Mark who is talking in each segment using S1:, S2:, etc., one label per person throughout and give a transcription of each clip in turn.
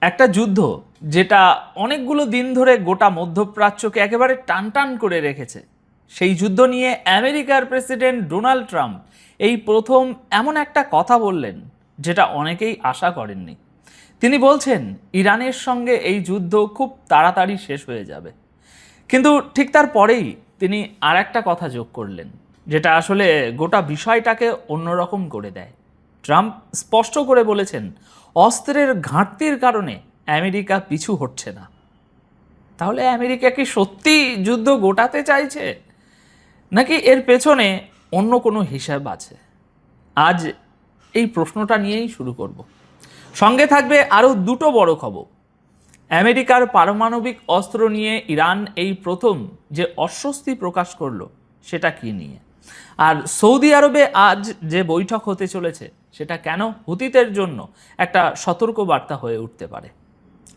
S1: একটা যুদ্ধ যেটা অনেকগুলো দিন ধরে গোটা মধ্যপ্রাচ্যকে একেবারে টানটান করে রেখেছে, সেই যুদ্ধ নিয়ে আমেরিকার প্রেসিডেন্ট ডোনাল্ড ট্রাম্প এই প্রথম এমন একটা কথা বললেন যেটা অনেকেই আশা করেননি। তিনি বলছেন ইরানের সঙ্গে এই যুদ্ধ খুব তাড়াতাড়ি শেষ হয়ে যাবে, কিন্তু ঠিক তার পরেই তিনি আর একটা কথা যোগ করলেন যেটা আসলে গোটা বিষয়টাকে অন্যরকম করে দেয়। ট্রাম্প স্পষ্ট করে বলেছেন অস্ত্রের ঘাটতির কারণে আমেরিকা পিছু হটছে না। তাহলে আমেরিকা কি সত্যি যুদ্ধ গোটাতে চাইছে, নাকি এর পেছনে অন্য কোনো হিসাব আছে? আজ এই প্রশ্নটা নিয়েই শুরু করব। সঙ্গে থাকবে আরও দুটো বড় খবর। আমেরিকার পারমাণবিক অস্ত্র নিয়ে ইরান এই প্রথম যে অস্বস্তি প্রকাশ করলো সেটা কি নিয়ে, আর সৌদি আরবে আজ যে বৈঠক হতে চলেছে সেটা কেন হুতিদের জন্য একটা সতর্ক বার্তা হয়ে উঠতে পারে।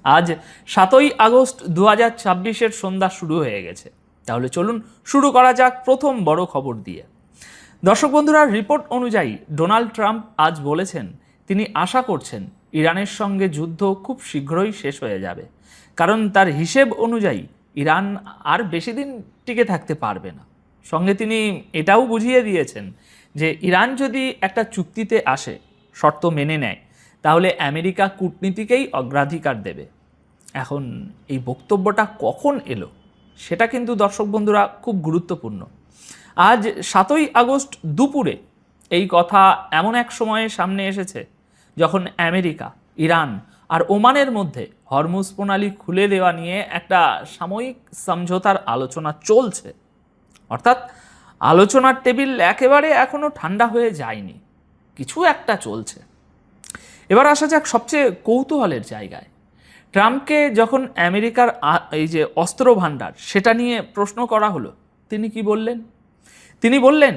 S1: আজ 7ই আগস্ট 2026-এর সন্ধ্যা শুরু হয়ে গেছে। তাহলে চলুন শুরু করা যাক প্রথম বড় খবর দিয়ে। দর্শক বন্ধুরা, রিপোর্ট অনুযায়ী ডোনাল্ড ট্রাম্প আজ বলেছেন তিনি আশা করছেন ইরানের সঙ্গে যুদ্ধ খুব শীঘ্রই শেষ হয়ে যাবে, কারণ তার হিসেব অনুযায়ী ইরান আর বেশি দিন টিকে থাকতে পারবে না। সঙ্গে তিনি এটাও বুঝিয়ে দিয়েছেন যে ইরান যদি একটা চুক্তিতে আসে, শর্ত মেনে নেয়, তাহলে আমেরিকা কূটনীতিকেই অগ্রাধিকার দেবে। এখন এই বক্তব্যটা কখন এলো সেটা কিন্তু দর্শক বন্ধুরা খুব গুরুত্বপূর্ণ। আজ 7ই আগস্ট দুপুরে এই কথা এমন এক সময়ে সামনে এসেছে যখন আমেরিকা, ইরান আর ওমানের মধ্যে হরমুজ প্রণালী খুলে দেওয়া নিয়ে একটা সাময়িক সমঝোতার আলোচনা চলছে। অর্থাৎ আলোচনার টেবিল একেবারে এখনো ঠান্ডা হয়ে যায়নি, কিছু একটা চলছে। এবার আসা যাক সবচেয়ে কৌতূহলের জায়গায়। ট্রাম্পকে যখন আমেরিকার এই যে অস্ত্র ভাণ্ডার সেটা নিয়ে প্রশ্ন করা হলো, তিনি কি বললেন? তিনি বললেন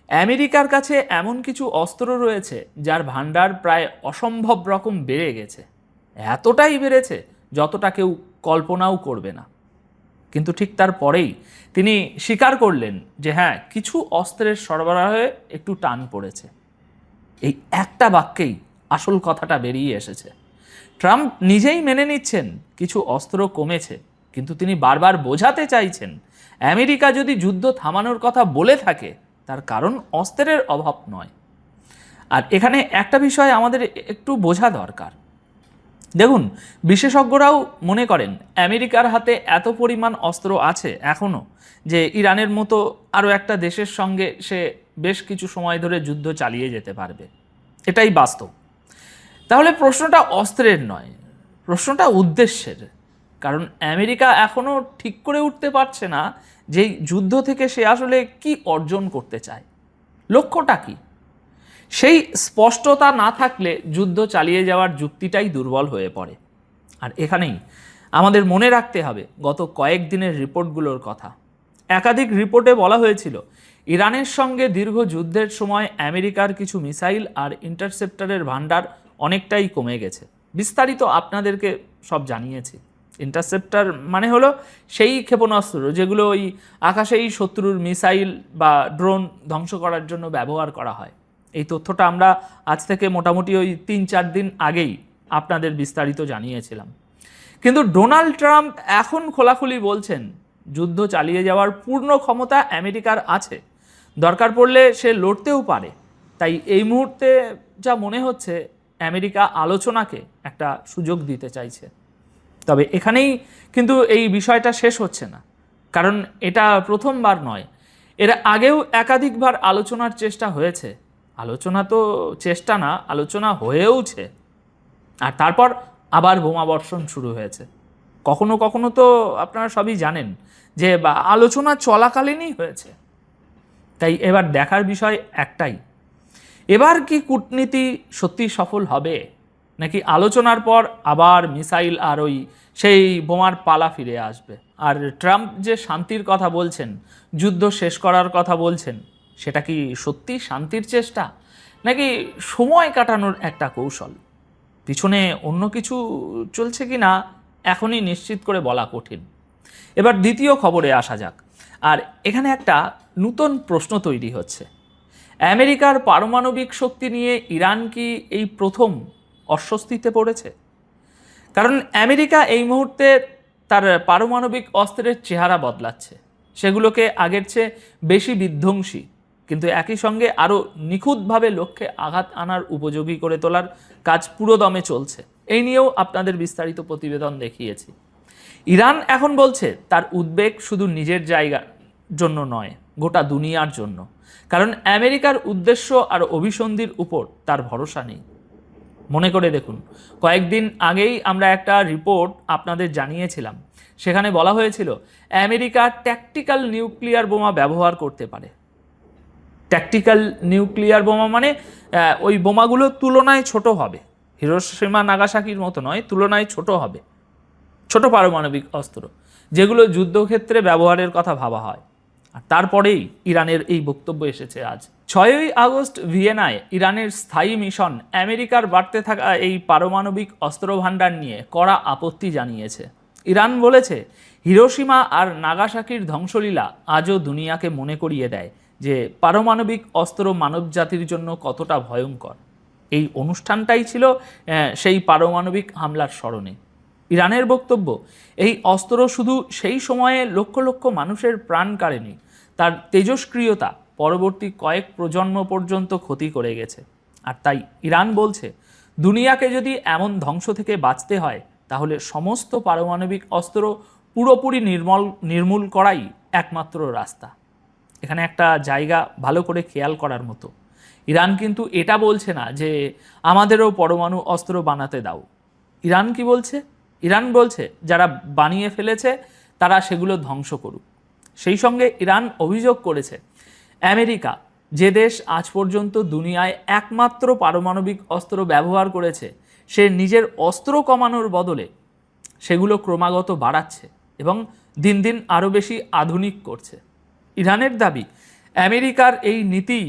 S1: আমেরিকার কাছে এমন কিছু অস্ত্র রয়েছে যার ভাণ্ডার প্রায় অসম্ভব রকম বেড়ে গেছে, এতটাই বেড়েছে যতটা কেউ কল্পনাও করবে না। কিন্তু ঠিক তারপরেই তিনি স্বীকার করলেন যে হ্যাঁ, কিছু অস্ত্রের সরবরাহে একটু টান পড়েছে। এই একটা বাক্যেই আসল কথাটা বেরিয়ে এসেছে। ট্রাম্প নিজেই মেনে নিচ্ছেন কিছু অস্ত্র কমেছে, কিন্তু তিনি বারবার বোঝাতে চাইছেন আমেরিকা যদি যুদ্ধ থামানোর কথা বলে থাকে তার কারণ অস্ত্রের অভাব নয়। আর এখানে একটা বিষয় আমাদের একটু বোঝা দরকার। দেখুন, বিশেষজ্ঞরাও মনে করেন আমেরিকার হাতে এত পরিমাণ অস্ত্র আছে এখনও যে ইরানের মতো আরও একটা দেশের সঙ্গে সে বেশ কিছু সময় ধরে যুদ্ধ চালিয়ে যেতে পারবে। এটাই বাস্তব। তাহলে প্রশ্নটা অস্ত্রের নয়, প্রশ্নটা উদ্দেশ্যের। কারণ আমেরিকা এখনও ঠিক করে উঠতে পারছে না যে যুদ্ধ থেকে সে আসলে কি অর্জন করতে চায়, লক্ষ্যটা কি। সেই স্পষ্টতা না থাকলে যুদ্ধ চালিয়ে যাওয়ার যুক্তিটাই দুর্বল হয়ে পড়ে। আর এখানেই আমাদের মনে রাখতে হবে গত কয়েকদিনের রিপোর্টগুলোর কথা। একাধিক রিপোর্টে বলা হয়েছিল ইরানের সঙ্গে দীর্ঘ যুদ্ধের সময় আমেরিকার কিছু মিসাইল আর ইন্টারসেপ্টরের ভাণ্ডার অনেকটাই কমে গেছে। বিস্তারিত আপনাদেরকে সব জানিয়েছি। ইন্টারসেপ্টর মানে হলো সেই ক্ষেপণাস্ত্র যেগুলো ওই আকাশেই শত্রুর মিসাইল বা ড্রোন ধ্বংস করার জন্য ব্যবহার করা হয়। এই তথ্যটা আমরা আজ থেকে মোটামুটি ওই 3-4 দিন আগেই আপনাদের বিস্তারিত জানিয়েছিলাম। কিন্তু ডোনাল্ড ট্রাম্প এখন খোলাখুলি বলছেন যুদ্ধ চালিয়ে যাওয়ার পূর্ণ ক্ষমতা আমেরিকার আছে, দরকার পড়লে সে লড়তেও পারে। তাই এই মুহূর্তে যা মনে হচ্ছে আমেরিকা আলোচনাকে একটা সুযোগ দিতে চাইছে। তবে এখানেই কিন্তু এই বিষয়টা শেষ হচ্ছে না, কারণ এটা প্রথমবার নয়, এর আগেও একাধিকবার আলোচনার চেষ্টা হয়েছে। আলোচনা তো চেষ্টা না, আলোচনা হয়েওছে, আর তারপর আবার বোমাবর্ষণ শুরু হয়েছে। কখনো কখনো তো আপনারা সবই জানেন যে আলোচনা চলাকালীনই হয়েছে। তাই এবার দেখার বিষয় একটাই, এবার কি কূটনীতি সত্যি সফল হবে, নাকি আলোচনার পর আবার মিসাইল আর ওই সেই বোমার পালা ফিরে আসবে। আর ট্রাম্প যে শান্তির কথা বলছেন, যুদ্ধ শেষ করার কথা বলছেন, সেটা কি সত্যি শান্তির চেষ্টা, নাকি সময় কাটানোর একটা কৌশল? পিছনে অন্য কিছু চলছে কি না এখনই নিশ্চিত করে বলা কঠিন। এবার দ্বিতীয় খবরে আসা যাক। আর এখানে একটা নতুন প্রশ্ন তৈরি হচ্ছে, আমেরিকার পারমাণবিক শক্তি নিয়ে ইরান কি এই প্রথম অস্বস্তিতে পড়েছে? কারণ আমেরিকা এই মুহূর্তে তার পারমাণবিক অস্ত্রের চেহারা বদলাচ্ছে, সেগুলোকে আগের চেয়ে বেশি বিধ্বংসী কিন্তু একই সঙ্গে আরও নিখুঁতভাবে লক্ষ্যে আঘাত আনার উপযোগী করে তোলার কাজ পুরোদমে চলছে। এই নিয়েও আপনাদের বিস্তারিত প্রতিবেদন দেখিয়েছি। ইরান এখন বলছে তার উদ্বেগ শুধু নিজের জায়গার জন্য নয়, গোটা দুনিয়ার জন্য। কারণ আমেরিকার উদ্দেশ্য আর অভিসন্ধির উপর তার ভরসা নেই। মনে করে দেখুন, কয়েকদিন আগেই আমরা একটা রিপোর্ট আপনাদের জানিয়েছিলাম, সেখানে বলা হয়েছিল আমেরিকা ট্যাকটিক্যাল নিউক্লিয়ার বোমা ব্যবহার করতে পারে। ট্যাকটিক্যাল নিউক্লিয়ার বোমা মানে ওই বোমাগুলো তুলনায় ছোট হবে, হিরোশিমা নাগাসাকির মতো নয়, তুলনায় ছোট হবে, ছোট পারমাণবিক অস্ত্র যেগুলো যুদ্ধক্ষেত্রে ব্যবহারের কথা ভাবা হয়। আর তারপরেই ইরানের এই বক্তব্য এসেছে আজ। 6ই আগস্ট ভিয়েনায় ইরানের স্থায়ী মিশন আমেরিকার বাড়তে থাকা এই পারমাণবিক অস্ত্র ভাণ্ডার নিয়ে কড়া আপত্তি জানিয়েছে। ইরান বলেছে হিরোশিমা আর নাগাসাকির ধ্বংসলীলা আজও দুনিয়াকে মনে করিয়ে দেয় যে পারমাণবিক অস্ত্র মানবজাতির জন্য কতটা ভয়ঙ্কর। এই অনুষ্ঠানটাই ছিল সেই পারমাণবিক হামলার স্মরণে। ইরানের বক্তব্য, এই অস্ত্র শুধু সেই সময়ে লক্ষ লক্ষ মানুষের প্রাণ কাড়েনি, তার তেজস্ক্রিয়তা পরবর্তী কয়েক প্রজন্ম পর্যন্ত ক্ষতি করে গেছে। আর তাই ইরান বলছে দুনিয়াকে যদি এমন ধ্বংস থেকে বাঁচতে হয় তাহলে সমস্ত পারমাণবিক অস্ত্র পুরোপুরি নির্মূল করাই একমাত্র রাস্তা। এখানে একটা জায়গা ভালো করে খেয়াল করার মতো, ইরান কিন্তু এটা বলছে না যে আমাদেরও পরমাণু অস্ত্র বানাতে দাও। ইরান কি বলছে? ইরান বলছে যারা বানিয়ে ফেলেছে তারা সেগুলো ধ্বংস করুক। সেই সঙ্গে ইরান অভিযোগ করেছে আমেরিকা, যে দেশ আজ পর্যন্ত দুনিয়ায় একমাত্র পারমাণবিক অস্ত্র ব্যবহার করেছে, সে নিজের অস্ত্র কমানোর বদলে সেগুলো ক্রমাগত বাড়াচ্ছে এবং দিন দিন আরও বেশি আধুনিক করছে। ইরানের দাবি আমেরিকার এই নীতি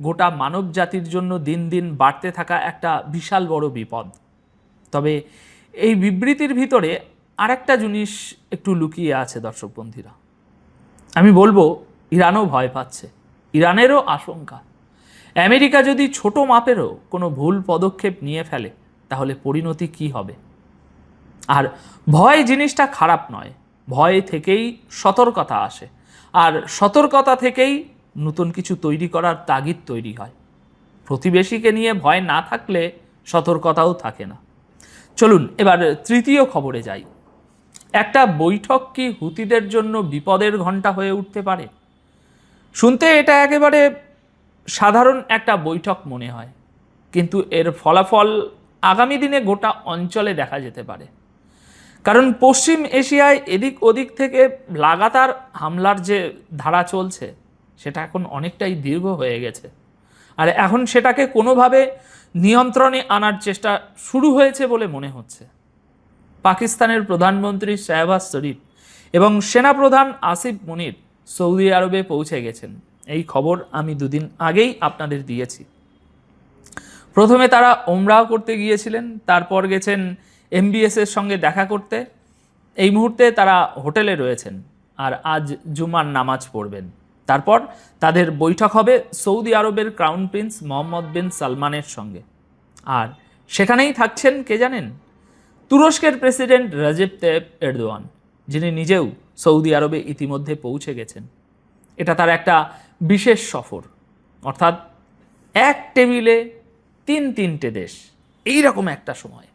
S1: গোটা মানব জাতির জন্য দিন দিন বাড়তে থাকা একটা বিশাল বড় বিপদ। তবে এই বিবৃতির ভিতরে আরেকটা জিনিস একটু লুকিয়ে আছে দর্শক বন্ধুরা। আমি বলবো ইরানও ভয় পাচ্ছে, ইরানেরও আশঙ্কা আমেরিকা যদি ছোট মাপেরও কোনো ভুল পদক্ষেপ নিয়ে ফেলে তাহলে পরিণতি কি হবে। আর ভয় জিনিসটা খারাপ নয়, ভয় থেকেই সতর্কতা আসে, আর সতর্কতা থেকেই নতুন কিছু তৈরি করার তাগিদ তৈরি হয়। প্রতিবেশীকে নিয়ে ভয় না থাকলে সতর্কতাও থাকে না। চলুন এবার তৃতীয় খবরে যাই। একটা বৈঠক কি হুতিদের জন্য বিপদের ঘণ্টা হয়ে উঠতে পারে? শুনতে এটা একেবারে সাধারণ একটা বৈঠক মনে হয়, কিন্তু এর ফলাফল আগামী দিনে গোটা অঞ্চলে দেখা যেতে পারে। কারণ পশ্চিম এশিয়ায় এদিক ওদিক থেকে লাগাতার হামলার যে ধারা চলছে সেটা এখন অনেকটাই দীর্ঘ হয়ে গেছে, আর এখন সেটাকে কোনোভাবে নিয়ন্ত্রণে আনার চেষ্টা শুরু হয়েছে বলে মনে হচ্ছে। পাকিস্তানের প্রধানমন্ত্রী শাহবাজ শরীফ এবং সেনাপ্রধান আসিফ মুনির সৌদি আরবে পৌঁছে গেছেন। এই খবর আমি দুদিন আগেই আপনাদের দিয়েছি। প্রথমে তারা ওমরাহ করতে গিয়েছিলেন, তারপর গেছেন এমবিএসের সঙ্গে দেখা করতে। এই মুহূর্তে তারা হোটেলে রয়েছেন আর আজ জুমার নামাজ পড়বেন। তারপর তাদের বৈঠক হবে সৌদি আরবের ক্রাউন প্রিন্স মোহাম্মদ বিন সালমানের সঙ্গে। আর সেখানেই থাকছেন কে জানেন? তুরস্কের প্রেসিডেন্ট রজেব তাইয়িপ এরদোয়ান, যিনি নিজেও সৌদি আরবে ইতিমধ্যে পৌঁছে গেছেন। এটা তার একটা বিশেষ সফর, অর্থাৎ এক টেবিলে তিনটে দেশ, এই রকম একটা সময়।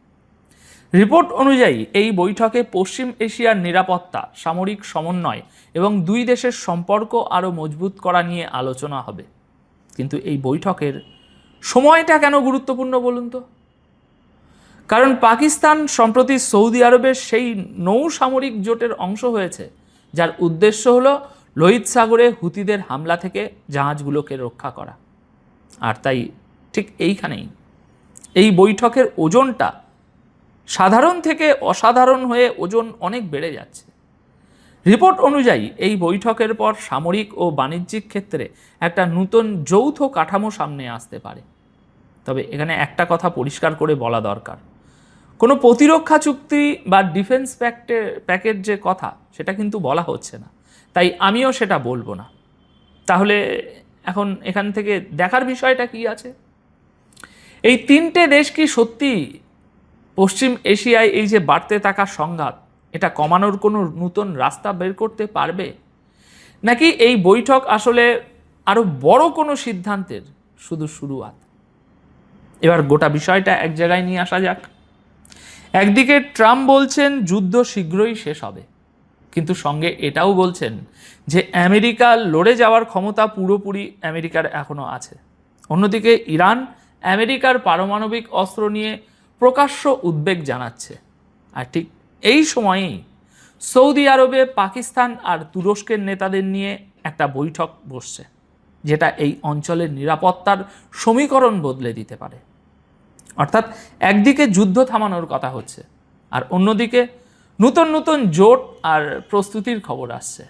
S1: রিপোর্ট অনুযায়ী এই বৈঠকে পশ্চিম এশিয়ার নিরাপত্তা, সামরিক সমন্বয় এবং দুই দেশের সম্পর্ক আরও মজবুত করা নিয়ে আলোচনা হবে। কিন্তু এই বৈঠকের সময়টা কেন গুরুত্বপূর্ণ বলুন তো? কারণ পাকিস্তান সম্প্রতি সৌদি আরবের সেই নৌ সামরিক জোটের অংশ হয়েছে যার উদ্দেশ্য হলো লোহিত সাগরে হুতিদের হামলা থেকে জাহাজগুলোকে রক্ষা করা। আর তাই ঠিক এইখানেই এই বৈঠকের ওজনটা সাধারণ থেকে অসাধারণ হয়ে ওজন অনেক বেড়ে যাচ্ছে। রিপোর্ট অনুযায়ী এই বৈঠকের পর সামরিক ও বাণিজ্যিক ক্ষেত্রে একটা নতুন যৌথ কাঠামো সামনে আসতে পারে। তবে এখানে একটা কথা পরিষ্কার করে বলা দরকার, কোনো প্রতিরক্ষা চুক্তি বা ডিফেন্স প্যাকেজ যে কথা সেটা কিন্তু বলা হচ্ছে না, তাই আমিও সেটা বলবো না। তাহলে এখন এখান থেকে দেখার বিষয়টা কি আছে? এই তিনটে দেশ কি সত্যি পশ্চিম এশিয়ায় এই যে বাড়তে থাকা সংঘাত, এটা কমানোর কোনো নতুন রাস্তা বের করতে পারবে, নাকি এই বৈঠক আসলে আরো বড় কোনো সিদ্ধান্তের শুধু শুরুয়াত? এবার গোটা বিষয়টা এক জায়গায় নিয়ে আসা যাক। একদিকে ট্রাম্প বলছেন যুদ্ধ শীঘ্রই শেষ হবে, কিন্তু সঙ্গে এটাও বলছেন যে আমেরিকা লড়ে যাওয়ার ক্ষমতা পুরোপুরি আমেরিকার এখনো আছে। অন্যদিকে ইরান আমেরিকার পারমাণবিক অস্ত্র নিয়ে প্রকাশ্য উদ্বেগ জানাচ্ছে। আর ঠিক এই সময়েই সৌদি আরবে পাকিস্তান আর তুরস্কের নেতাদের নিয়ে একটা বৈঠক বসছে, যেটা এই অঞ্চলের নিরাপত্তার সমীকরণ বদলে দিতে পারে। অর্থাৎ একদিকে যুদ্ধ থামানোর কথা হচ্ছে, আর অন্যদিকে নতুন নতুন জোট আর প্রস্তুতির খবর আসছে।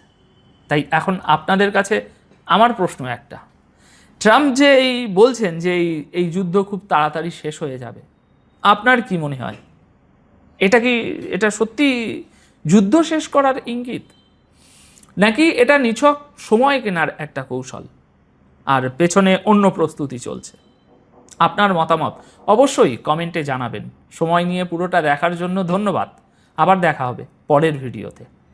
S1: তাই এখন আপনাদের কাছে আমার প্রশ্ন একটা, ট্রাম্প যে এই বলছেন যে এই যুদ্ধ খুব তাড়াতাড়ি শেষ হয়ে যাবে, আপনার কি মনে হয়? এটা সত্যি যুদ্ধ শেষ করার ইঙ্গিত, নাকি এটা নিছক সময় কেনার একটা কৌশল আর পেছনে অন্য প্রস্তুতি চলছে? আপনার মতামত অবশ্যই কমেন্টে জানাবেন। সময় নিয়ে পুরোটা দেখার জন্য ধন্যবাদ। আবার দেখা হবে পরের ভিডিওতে।